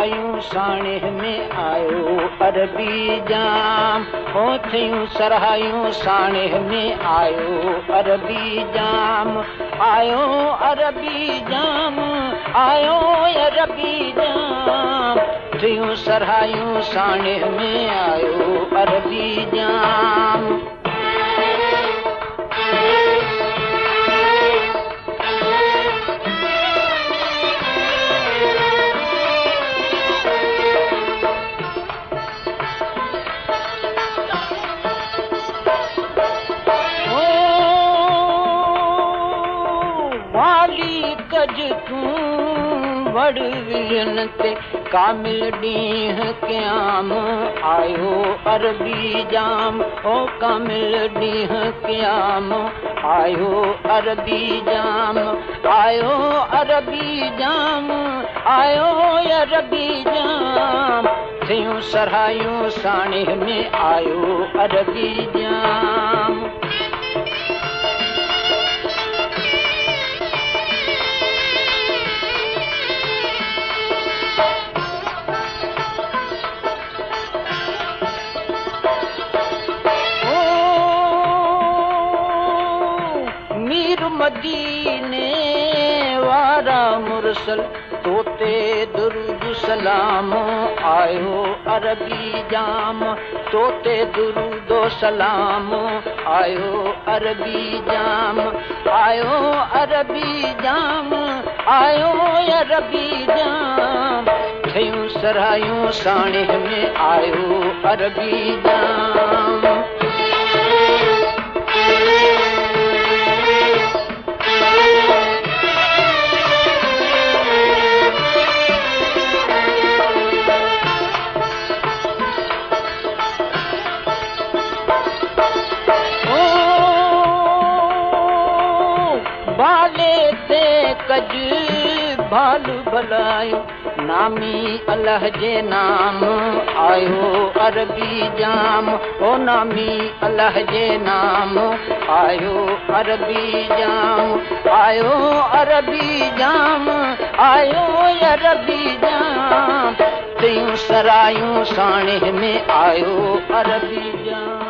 सरायूं साणे में आयो अरबी जाम हो थियूं सरायूं साणे में आयो अरबी जाम आयो अरबी जाम आयो अरबी जाम थियूं सरायूं साणे में आयो अरबी जाम वड़वियन ते कामिल ॾींहुं क़याम आयो अरबी जाम ओ कामिल ॾींहुं क़याम आयो अरबी जाम आयो अरबी जाम आयो अरबी जाम थियूं सरायूं साणे में आयो अरबी जाम मदीने वारा मुरसल तोते दुरूद सलाम आयो अरबी जाम तोते दुरूद सलाम आयो अरबी जाम आयो अरबी जाम आयो अरबी जाम थियूं सरायूं साणे में आयो अरबी जाम कज भाल भलायो नामी अल्लाह जे नाम आयो अरबी जाम ओ नामी अल्लाह जे नाम आयो अरबी जाम आयो अरबी जाम आयो अरबी जाम थियूं सरायूं साणे में आयो अरबी जाम